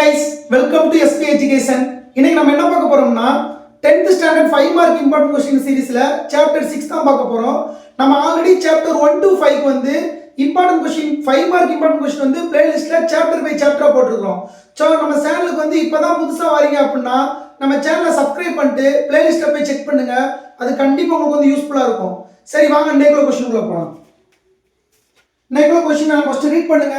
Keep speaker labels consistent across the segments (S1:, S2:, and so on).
S1: guys, welcome to SP Education. இன்னைக்கு நம்ம என்ன பார்க்க போறோம்னா 10th standard 5 mark important question சீரிஸ்ல chapter 6 தான் பார்க்க போறோம். நம்ம ஆல்ரெடி chapter 1 to 5 வந்து important question 5 mark important question வந்து பிளேலிஸ்ட்ல chapter by chapter போட்டுருக்கோம். சோ நம்ம சேனலுக்கு வந்து இப்போதான் புதுசா வரீங்க அப்படினா நம்ம சேனலை சப்ஸ்கிரைப் பண்ணிட்டு பிளேலிஸ்ட்டை போய் செக் பண்ணுங்க. அது கண்டிப்பா உங்களுக்கு வந்து யூஸ்ஃபுல்லா இருக்கும். சரி வாங்க இன்னைக்குள்ள क्वेश्चनக்குள்ள போலாம். இன்னைக்குள்ள क्वेश्चन நான் ஃபர்ஸ்ட் ரீட் பண்ணுங்க.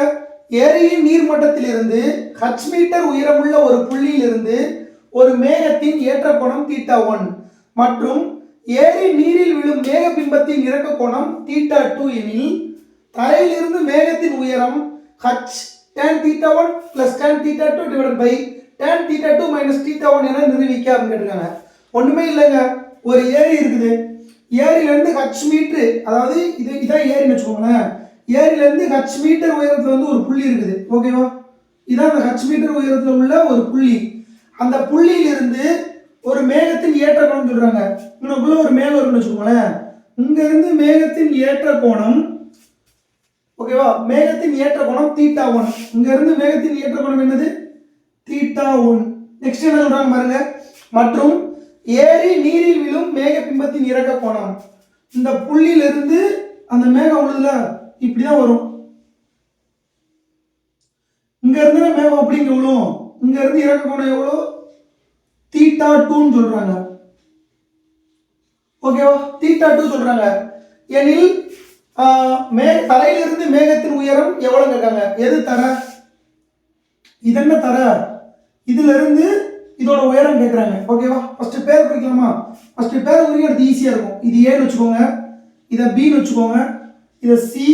S1: ஏரியின் நீர்மட்டத்திலிருந்து h மீட்டர் உயரமுள்ள ஒரு புள்ளியிலிருந்து ஒரு மேகத்தின் ஏற்ற கோணம் θ1 மற்றும் ஏரி நீரில் விழும் மேக பிம்பத்தின் இறக்க கோணம் θ2 எனில் தரையிலிருந்து மேகத்தின் உயரம் h tan θ1 plus tan θ2 divided by tan θ2 minus θ1 என நிரூபிக்க அப்படிங்கிறாங்க. ஒண்ணுமே இல்லைங்க, ஒரு ஏரி இருக்குது. ஏரியில இருந்து h மீட்டர், அதாவது இதான் ஏரின்னு வச்சுக்கோங்களேன். ஏரியில இருந்து h மீட்டர் உயரத்துல வந்து ஒரு புள்ளி இருக்குது. ஓகேவா, இதான் அந்த h மீட்டர் உயரத்துல உள்ள ஒரு புள்ளி. அந்த புள்ளியிலிருந்து ஒரு மேகத்தின் ஏற்ற கோணம் சொல்றாங்க. இங்கக்குள்ள ஒரு மேகம் இருக்குன்னு வச்சுக்கோங்களேன். இங்க இருந்து மேகத்தின் ஏற்ற கோணம், ஓகேவா, மேகத்தின் ஏற்ற கோணம் θ1. இங்க இருந்து மேகத்தின் ஏற்ற கோணம் என்னது? θ1. நெக்ஸ்ட் என்ன சொல்றாங்க பாருங்க. மற்றும் ஏரி நீரில் விழும் மேக பிம்பத்தின் இறக்க கோணம். இந்த புள்ளியிலிருந்து அந்த மேகம் உள்ளதுல இப்படிதான் வரும். இங்க இருந்து மேகம் அப்படி இங்க விழும். இங்க இருந்து இறக்க கோணம் எவ்வளோ? θ2 சொல்றாங்க. ஓகேவா, θ2 சொல்றாங்க. எனில் தரையிலிருந்து மேகத்தின் உயரம் எவ்வளவு கேட்காங்க. எது தர? இது என்ன தர? இதுல இருந்து இதோட உயரம் கேட்கறாங்க. ஓகேவா, ஃபர்ஸ்ட் பேர் குறிக்கலாமா? ஃபர்ஸ்ட் பேர் குறிக்கிறது ஈஸியா இருக்கும். இது ஏன்னு வச்சுக்கோங்க, இத பின்னு வச்சுக்கோங்க, இத சி,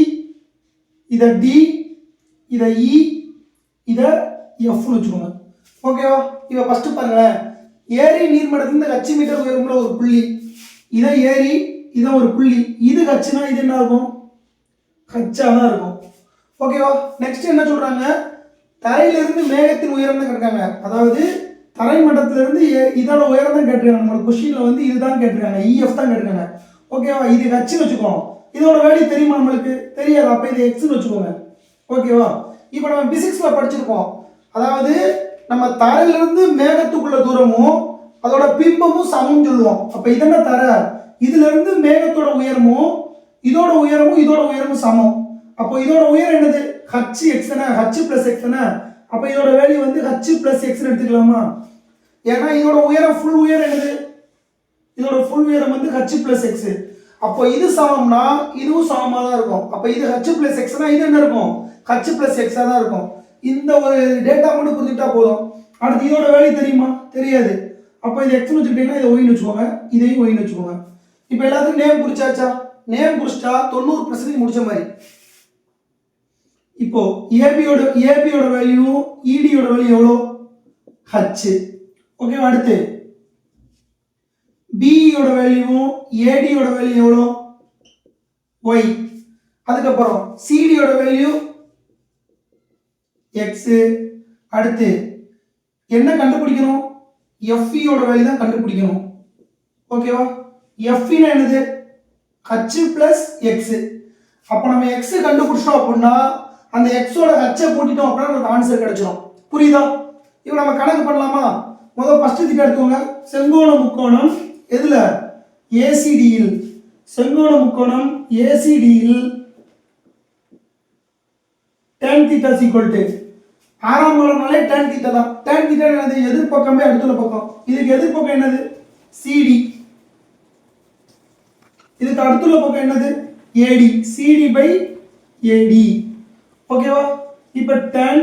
S1: இத டி, இத இ, இத எஃப்னு வச்சுக்கோங்க. ஓகேவா, இவ ஃபர்ஸ்ட் பாருங்களேன். ஏரி நீர்மட்டத்திலிருந்து h மீட்டர் உயரமுள்ள ஒரு புள்ளி. இதான் ஏரி, இதான் ஒரு புள்ளி. இது ஹச்னா இது என்ன இருக்கும்? ஹச்சா தான் இருக்கும். ஓகேவா, நெக்ஸ்ட் என்ன சொல்றாங்க? தரையிலிருந்து மேகத்தின் உயரம் தான் கேட்காங்க. அதாவது தரை மட்டத்திலிருந்து இதோட உயரம் தான் கேட்டிருக்காங்க. நம்மளோட கொஸ்டின்ல வந்து இதுதான் கேட்டிருக்காங்க, இஎஃப் தான் கேட்டிருக்காங்க. ஓகேவா, இது ஹச்னு வச்சுக்கோங்க. இதோட வேல்யூ தெரியுமா நம்மளுக்கு? தெரியாது. அப்ப இது எக்ஸ்னு வச்சுக்கோங்க. ஓகேவா, இப்போ நம்ம பிசிக்ஸ்ல படிச்சிருப்போம். அதாவது நம்ம தரையிலிருந்து மேகத்துக்குள்ள தூரமும் அதோட பிம்பமும் சமம் சொல்லுவோம். அப்ப இதென்ன தர? இதுல இருந்து மேகத்தோட உயரமும் இதோட உயரமும் சமம். அப்போ இதோட உயரம் என்னது? h x தானே, h plus x தானே. அப்ப இதோட வேல்யூ வந்து h plus x ன்னு எடுத்துக்கலாமா? ஏன்னா இதோட உயரம் ஃபுல் உயரம் என்னது? இதோட ஃபுல் உயரம் வந்து h plus x. அப்போ இது சமம்னா இதுவும் சமமா தான் இருக்கும். அப்ப இது h plus x னா இது என்ன இருக்கும்? h plus x தான் இருக்கும். இந்த ஒரு டேட்டா மட்டும் புரிஞ்சுட்டா போதும். அடுத்து இதோட வேல்யூ தெரியுமா? தெரியாது. அப்ப இது x னு வச்சுக்கிட்டீங்கன்னா இதை y னு வச்சுக்கோங்க, இதையும் y னு வச்சுக்கோங்க. இப்போ எல்லாத்துக்கும் நேம் குறிச்சாச்சா? நேம் குறிச்சிட்டா 90% முடிச்ச மாதிரி. இப்போ AB யோட வேல்யூ ED யோட வேல்யூ எவ்வளோ? h. ஓகே, அடுத்து BE யோட வேல்யூ AD யோட வேல்யூ எவ்வளோ? y. அதுக்கப்புறம் CD யோட வேல்யூ x. அடுத்து என்ன கண்டுபிடிக்கணும்? FE யோட வேல்யூ தான் கண்டுபிடிக்கணும். ஓகேவா, FE னா என்னது? h plus x. அப்ப நம்ம x கண்டுபிடிச்சோம் அப்படின்னா அந்த x ஓட h கூட்டிட்டோம் அப்படின்னா நமக்கு ஆன்சர் கிடைச்சிடும். புரியுதா? இப்போ நம்ம கணக்கு பண்ணலாமா? முதல்ல ஃபர்ஸ்ட் திட்ட எடுத்துக்கோங்க. செங்கோண முக்கோணம் எதுல? ACD இல். செங்கோண முக்கோணம் ACD இல் tan θ = ஆறாம் கோணம்னாலே tan θ தான். tan θ என்னது? எதிர்பக்கமே அடுத்துள்ள பக்கம். இதுக்கு எதிர்பக்கம் என்னது? CD. இதுக்கு அடுத்துள்ள பக்கம் என்னது? AD. CD by AD. ஓகேவா, இப்போ tan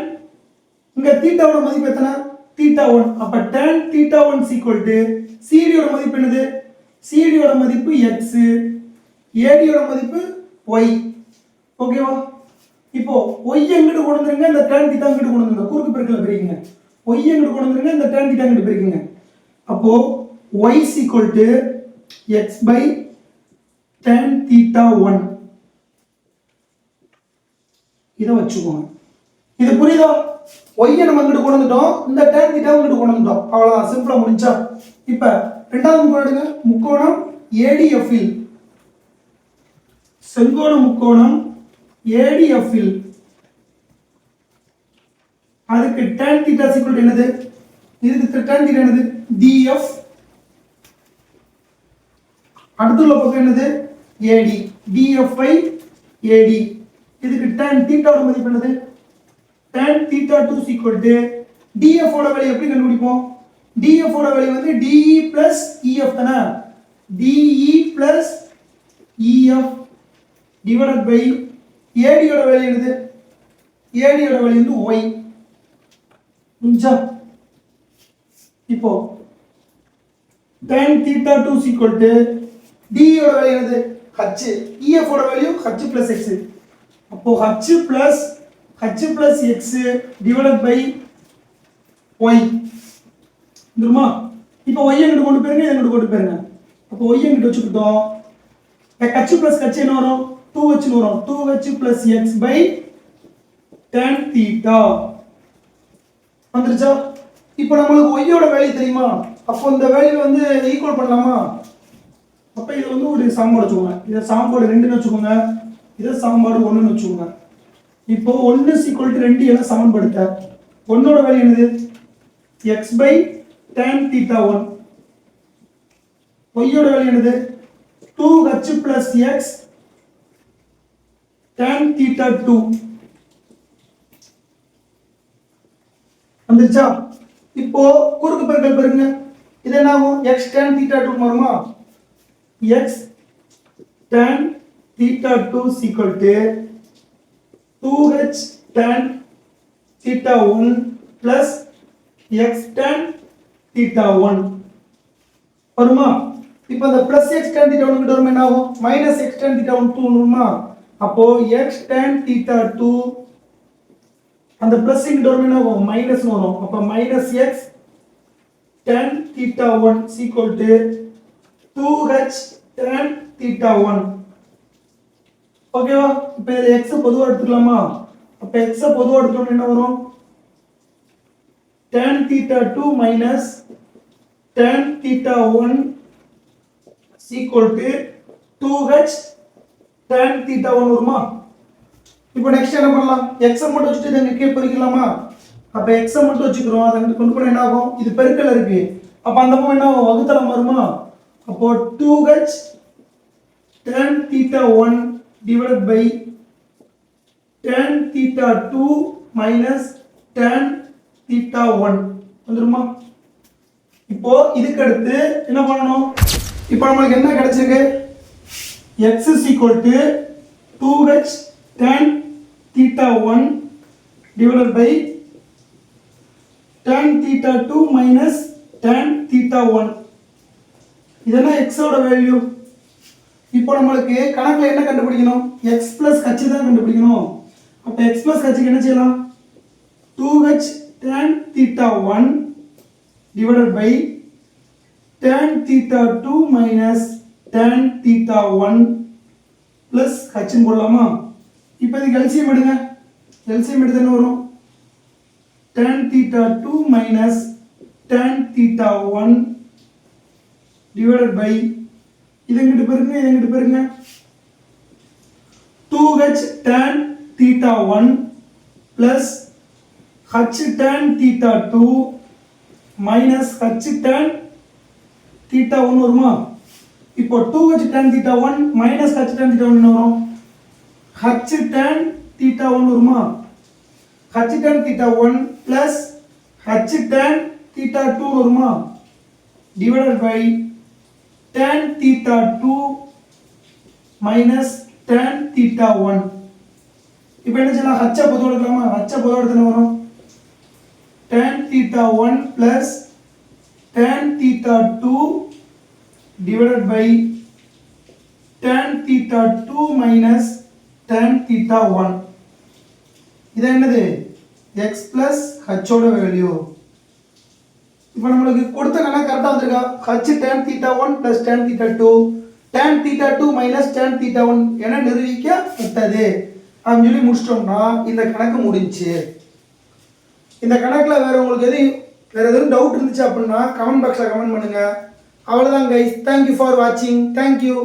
S1: இங்க θ ஓட மதிப்பு எத்தனை? θ1. அப்ப tan θ1 = CD ஓட மதிப்பு என்னது? CD ஓட மதிப்பு x, AD ஓட மதிப்பு y. ஓகேவா, இப்போ y எங்கிட்டு கொண்டு வந்துருங்க, இந்த tan θ எங்கிட்டு கொண்டு வந்துருங்க, குறுக்கு பெருக்கல பிரிக்குங்க. y எங்கிட்டு கொண்டு வந்துருங்க, இந்த tan θ எங்கிட்டு பிரிக்குங்க. அப்போ y = x by tan θ1. இத வச்சுக்கோங்க. இது புரியுதா? y நம்ம இங்கிட்டு கொண்டு வந்துட்டோம், இந்த tan θ இங்கிட்டு கொண்டு வந்துட்டோம். அவ்வளவுதான், சிம்பிளா முடிஞ்சா. இப்போ இரண்டாவது முக்கோணம் எடுங்க. முக்கோணம் ADF இல், செங்கோண முக்கோணம் ADF இல் அதுக்கு tan theta equal to என்னது? இதுக்கு tan theta என்னது? df. அடுத்துள்ள பக்கம் என்னது? AD. df by AD. இதுக்கு tan theta ஓட மதிப்பு என்னது? tan theta 2 equal to df ஓட வேல்யூ எப்படி கண்டுபிடிப்போம்? df ஓட வேல்யூ வந்து de plus ef தானே? de plus ef divided by AD ஓட வேல்யூ என்னது? AD ஓட வேல்யூ வந்து y. புரிஞ்சா? இப்போ tan theta 2 equal to d ஓட வேல்யூ என்னது? h. ef ஓட வேல்யூ h plus x. அப்போ h plus x divided by y. புரியுமா? இப்போ y எங்கிட்ட கொண்டு போயிருங்க, இத எங்கிட்ட கொண்டு போயிருங்க. அப்போ y எங்கிட்ட வச்சுக்கிட்டோம். h plus h என்ன வரும்? 2h னு வரும். 2h plus x by tan theta. வந்துருச்சா? இப்போ நமக்கு y ஓட வேல்யூ தெரியுமா? அப்போ இந்த வேல்யூ வந்து ஈக்குவல் பண்ணலாமா? அப்ப இது வந்து ஒரு சமன்பாடு வச்சுக்கோங்க. இத சமன்பாடு 2 ன்னு வச்சுக்கோங்க. இத சமன்பாடு 1 ன்னு வச்சுக்கோங்க. இப்போ 1 2 என சமன்படுத்த 1 ஓட வேல்யூ என்னது? x by tan theta 1. y ஓட வேல்யூ என்னது? 2h plus x tan theta 2. வந்துருச்சா? இப்போ குறுக்கு பெருக்கல் பாருங்க. இது என்ன ஆகும்? x tan theta 2 வருமா? x tan theta 2 is equal to 2h tan theta 1 plus x tan theta 1 வருமா? இப்போ அந்த plus x tan theta 1 கிட்ட வரும் என்ன ஆகும்? minus x tan theta 1 2 வருமா? அப்போ x tan theta 2 அந்த plus கிட்ட வரும் என்ன ஆகும்? minus வரும். அப்போ minus x tan theta 1 is equal to 2h tan theta 1. ஓகேவா? இப்போ இத x பொதுவா எடுத்துக்கலாமா? அப்ப x பொதுவா எடுத்தோம்னா என்ன வரும்? tan theta 2 minus tan theta 1 is equal to 2h tan theta 1 வருமா? இப்போ நெக்ஸ்ட் என்ன பண்ணலாம்? x மட்டும் வச்சுட்டு இத இங்க கீழ பெருக்கலாமா? அப்ப x மட்டும் வச்சுக்கிறோம். அத இங்க கொண்டு போனா என்ன ஆகும்? இது பெருக்கல் இருக்கு. அப்ப அந்த பக்கம் என்ன ஆகும்? வகுத்தலம் வருமா? அப்போ 2h tan theta 1 divided by tan theta 2 minus tan theta 1 வந்துருமா? இப்போ இதுக்கு அடுத்து என்ன பண்ணணும்? இப்போ நமக்கு என்ன கிடைச்சிருக்கு? x is equal to 2h tan theta 1 divided by tan theta 2 minus tan theta 1. இதெல்லாம் x ஓட வேல்யூ. இப்போ நமக்கு கணக்குல என்ன கண்டுபிடிக்கணும்? x plus h தான் கண்டுபிடிக்கணும். அப்ப x plus h க்கு என்ன செய்யலாம்? 2h tan theta 1 divided by tan theta 2 minus tan theta 1 plus h ன்னு போடலாமா? இப்போ இதுக்கு LCM எடுங்க. LCM எடுத்தா என்ன வரும்? tan theta 2 minus tan theta 1 divided by இது எங்கிட்டு பெருங்க 2h tan theta 1 plus h tan theta 2 minus h tan theta 1 வருமா? இப்போ 2h tan theta 1 minus h tan theta 1 என்ன வரும்? h tan theta 1 வருமா? h tan theta 1 plus h tan theta 2 வருமா? divided by tan theta 2 minus tan theta 1. இப்போ என்ன செய்யலாம்? h பொதுவா எடுக்கலாமா? h பொதுவா எடுத்தா என்ன வரும்? tan theta 1 plus tan theta 2 divided by tan theta 2 minus tan theta 1. இது என்னது? x plus h ஓட வேல்யூ. இப்போ நமக்கு கொடுத்த கணக்கு கரெக்ட்டா வந்திருக்கா? h tan theta 1 plus tan theta 2 tan theta 2 minus tan theta 1 என நிரூபிக்கப்பட்டது. அப்படி சொல்லி முடிச்சிட்டோம்னா இந்த கணக்கு முடிஞ்சுச்சு. இந்த கணக்குல வேற எதுவும் டவுட் இருந்துச்சு அப்படின்னா கமெண்ட் பாக்ஸ்ல கமெண்ட் பண்ணுங்க. அவ்வளவுதான் guys. Thank you for watching. Thank you.